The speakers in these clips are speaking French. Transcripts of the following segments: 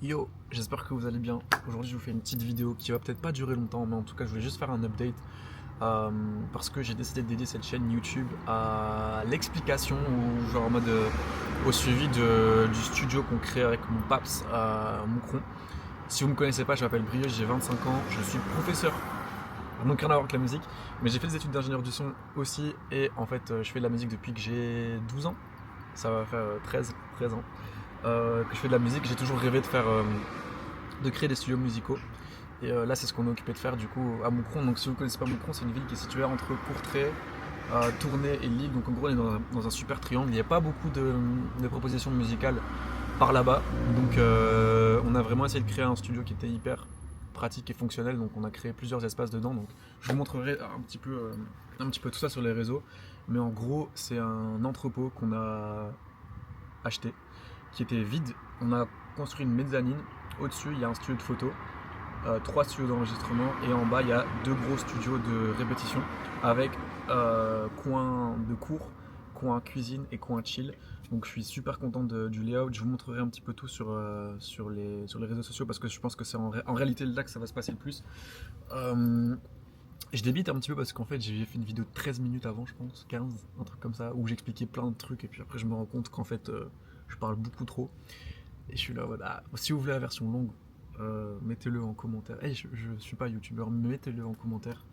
Yo, j'espère que vous allez bien. Aujourd'hui, je vous fais une petite vidéo qui va peut-être pas durer longtemps, mais en tout cas, je voulais juste faire un update parce que j'ai décidé de dédier cette chaîne YouTube à l'explication ou genre en mode au suivi du studio qu'on crée avec mon paps à Moucron. Si vous ne me connaissez pas, je m'appelle Brieux, j'ai 25 ans, je suis professeur. Donc rien à voir avec la musique, mais j'ai fait des études d'ingénieur du son aussi et en fait, je fais de la musique depuis que j'ai 12 ans. Ça va faire 13 ans. Que je fais de la musique, j'ai toujours rêvé de créer des studios musicaux. Et là, c'est ce qu'on est occupé de faire du coup à Moucron. Donc, si vous ne connaissez pas Moucron, c'est une ville qui est située entre Courtrai, Tournai et Lille. Donc, en gros, on est dans un super triangle. Il n'y a pas beaucoup de propositions musicales par là-bas. Donc, on a vraiment essayé de créer un studio qui était hyper pratique et fonctionnel. Donc, on a créé plusieurs espaces dedans. Donc, je vous montrerai un petit peu tout ça sur les réseaux. Mais en gros, c'est un entrepôt qu'on a acheté, qui était vide. On a construit une mezzanine. Au-dessus, il y a un studio de photo, 3 studios d'enregistrement et en bas, il y a 2 gros studios de répétition avec coin de cours, coin cuisine et coin chill. Donc je suis super content du layout. Je vous montrerai un petit peu tout sur les réseaux sociaux parce que je pense que c'est en réalité là que ça va se passer le plus. Je débite un petit peu parce qu'en fait j'ai fait une vidéo de 13 minutes avant, je pense, 15, un truc comme ça, où j'expliquais plein de trucs et puis après je me rends compte qu'en fait je parle beaucoup trop. Et je suis là, voilà. Si vous voulez la version longue, mettez-le en commentaire. Hey, je suis pas youtubeur, mais mettez-le en commentaire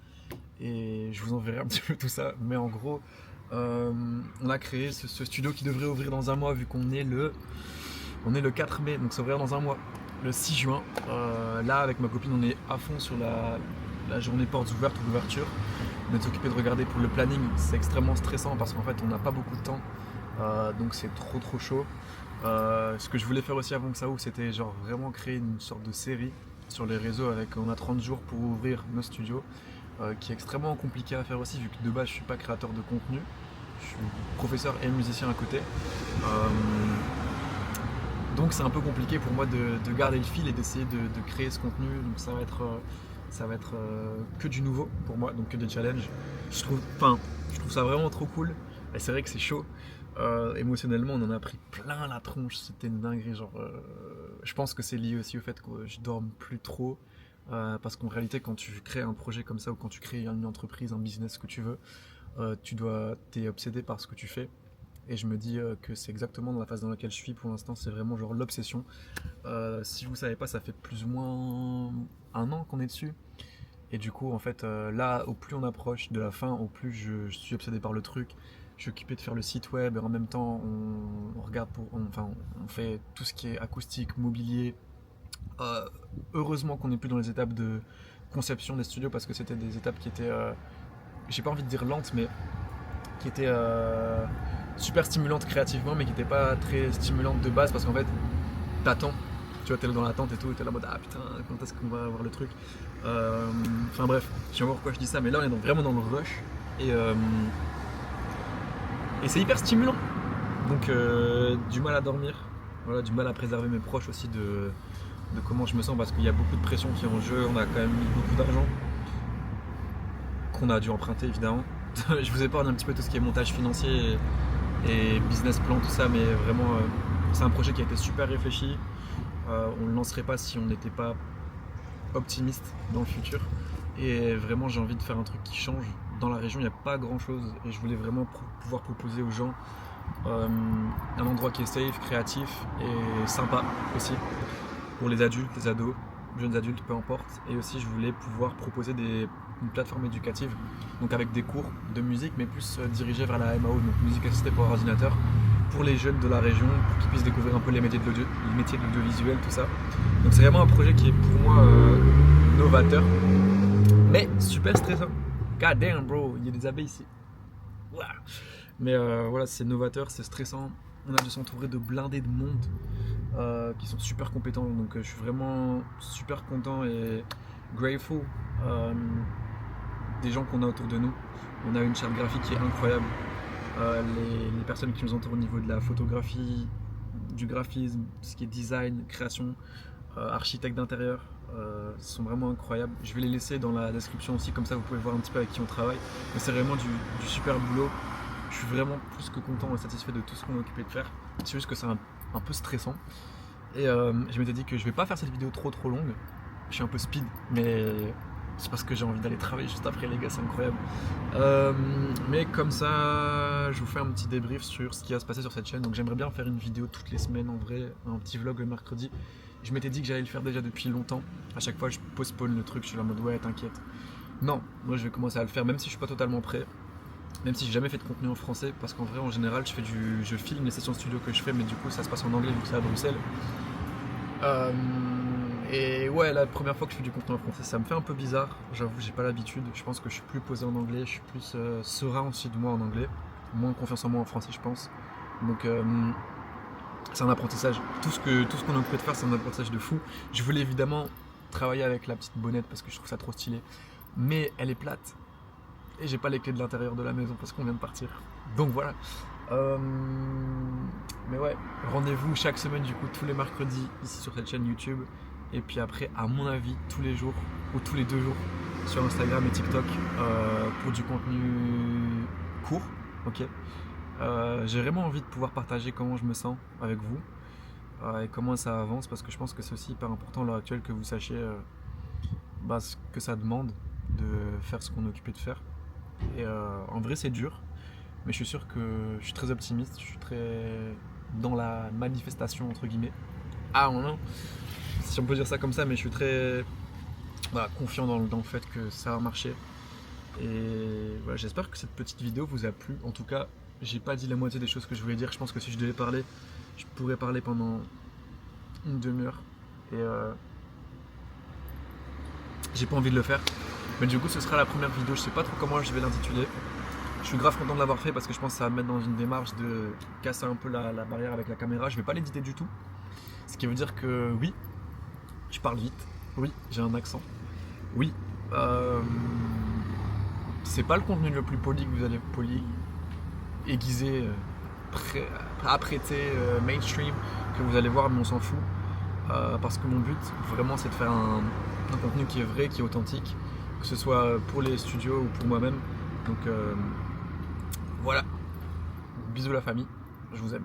et je vous enverrai un petit peu tout ça. Mais en gros, on a créé ce studio qui devrait ouvrir dans un mois, vu qu'on est le 4 mai, donc ça ouvrir dans un mois, le 6 juin. Là, avec ma copine, on est à fond sur la journée portes ouvertes ou l'ouverture. On est occupé de regarder pour le planning. C'est extrêmement stressant parce qu'en fait, on n'a pas beaucoup de temps, donc c'est trop chaud. Ce que je voulais faire aussi avant que ça ouvre, c'était genre vraiment créer une sorte de série sur les réseaux avec on a 30 jours pour ouvrir nos studios, qui est extrêmement compliqué à faire aussi vu que de base je suis pas créateur de contenu, je suis professeur et musicien à côté. Donc c'est un peu compliqué pour moi de garder le fil et d'essayer de créer ce contenu. Donc ça va être que du nouveau pour moi, donc que des challenges. Je trouve ça vraiment trop cool. Et c'est vrai que c'est chaud. Émotionnellement, on en a pris plein la tronche, c'était une dinguerie. Je pense que c'est lié aussi au fait que je dorme plus trop. Parce qu'en réalité, quand tu crées un projet comme ça ou quand tu crées une entreprise, un business, ce que tu veux, t'es obsédé par ce que tu fais. Et je me dis que c'est exactement dans la phase dans laquelle je suis pour l'instant, c'est vraiment genre l'obsession. Si vous savez pas, ça fait plus ou moins un an qu'on est dessus. Et du coup, en fait, là, au plus on approche de la fin, au plus je suis obsédé par le truc. Je suis occupé de faire le site web et en même temps, on fait tout ce qui est acoustique, mobilier. Heureusement qu'on n'est plus dans les étapes de conception des studios parce que c'était des étapes qui étaient, j'ai pas envie de dire lentes, mais qui étaient super stimulantes créativement, mais qui n'étaient pas très stimulantes de base parce qu'en fait, t'attends. Tu vois, t'es là dans l'attente et tout, et t'es là en mode ah putain, quand est-ce qu'on va avoir le truc. Enfin bref, je sais pas pourquoi je dis ça, mais là on est vraiment dans le rush et c'est hyper stimulant. Donc du mal à dormir, voilà, du mal à préserver mes proches aussi de comment je me sens parce qu'il y a beaucoup de pression qui est en jeu. On a quand même mis beaucoup d'argent qu'on a dû emprunter évidemment. Je vous épargne un petit peu tout ce qui est montage financier et business plan, tout ça, mais vraiment c'est un projet qui a été super réfléchi. On ne le lancerait pas si on n'était pas optimiste dans le futur. Et vraiment, j'ai envie de faire un truc qui change. Dans la région, il n'y a pas grand chose et je voulais vraiment pouvoir proposer aux gens un endroit qui est safe, créatif et sympa aussi pour les adultes, les ados, jeunes adultes, peu importe. Et aussi, je voulais pouvoir proposer une plateforme éducative, donc avec des cours de musique, mais plus dirigés vers la MAO, donc musique assistée par ordinateur, pour les jeunes de la région, pour qu'ils puissent découvrir un peu les métiers de l'audiovisuel, tout ça. Donc c'est vraiment un projet qui est pour moi novateur, mais super stressant. God damn bro, il y a des abeilles ici. Wow. Mais voilà, c'est novateur, c'est stressant. On a dû s'entourer de blindés de monde qui sont super compétents, donc je suis vraiment super content et grateful des gens qu'on a autour de nous. On a une charte graphique qui est incroyable. Les personnes qui nous entourent au niveau de la photographie, du graphisme, ce qui est design, création, architecte d'intérieur, sont vraiment incroyables. Je vais les laisser dans la description aussi, comme ça vous pouvez voir un petit peu avec qui on travaille. Mais c'est vraiment du super boulot. Je suis vraiment plus que content et satisfait de tout ce qu'on est occupé de faire. C'est juste que c'est un peu stressant. Et je m'étais dit que je vais pas faire cette vidéo trop longue. Je suis un peu speed, mais c'est parce que j'ai envie d'aller travailler juste après, les gars, c'est incroyable. Mais comme ça, je vous fais un petit débrief sur ce qui va se passer sur cette chaîne. Donc j'aimerais bien faire une vidéo toutes les semaines en vrai, un petit vlog le mercredi. Je m'étais dit que j'allais le faire déjà depuis longtemps. À chaque fois, je postpone le truc, je suis là en mode ouais, t'inquiète. Non, moi je vais commencer à le faire, même si je suis pas totalement prêt. Même si j'ai jamais fait de contenu en français, parce qu'en vrai, en général, je filme les sessions studio que je fais, mais du coup, ça se passe en anglais vu que c'est à Bruxelles. Et ouais, la première fois que je fais du contenu en français, ça me fait un peu bizarre. J'avoue, j'ai pas l'habitude. Je pense que je suis plus posé en anglais, je suis plus serein aussi de moi en anglais, moins confiance en moi en français, je pense. Donc c'est un apprentissage. Tout ce qu'on est en train de faire, c'est un apprentissage de fou. Je voulais évidemment travailler avec la petite bonnette parce que je trouve ça trop stylé, mais elle est plate. Et j'ai pas les clés de l'intérieur de la maison parce qu'on vient de partir. Donc voilà. Mais ouais, rendez-vous chaque semaine du coup tous les mercredis ici sur cette chaîne YouTube. Et puis après, à mon avis, tous les jours ou tous les 2 jours sur Instagram et TikTok pour du contenu court. Ok. J'ai vraiment envie de pouvoir partager comment je me sens avec vous et comment ça avance parce que je pense que c'est aussi hyper important à l'heure actuelle que vous sachiez ce que ça demande de faire ce qu'on est occupé de faire. Et en vrai, c'est dur, mais je suis sûr que je suis très optimiste, je suis très dans la manifestation entre guillemets. Ah non, si on peut dire ça comme ça, mais je suis très confiant dans le fait que ça va marcher. Et voilà, j'espère que cette petite vidéo vous a plu. En tout cas, j'ai pas dit la moitié des choses que je voulais dire. Je pense que si je devais parler, je pourrais parler pendant une demi-heure. Et j'ai pas envie de le faire. Mais du coup, ce sera la première vidéo. Je sais pas trop comment je vais l'intituler. Je suis grave content de l'avoir fait parce que je pense que ça va me mettre dans une démarche de casser un peu la barrière avec la caméra. Je vais pas l'éditer du tout. Ce qui veut dire que oui, je parle vite. Oui, j'ai un accent. Oui, c'est pas le contenu le plus poli que vous allez aiguisé, apprêté, mainstream que vous allez voir, mais on s'en fout. Parce que mon but vraiment c'est de faire un contenu qui est vrai, qui est authentique, que ce soit pour les studios ou pour moi-même. Donc voilà, bisous la famille, je vous aime.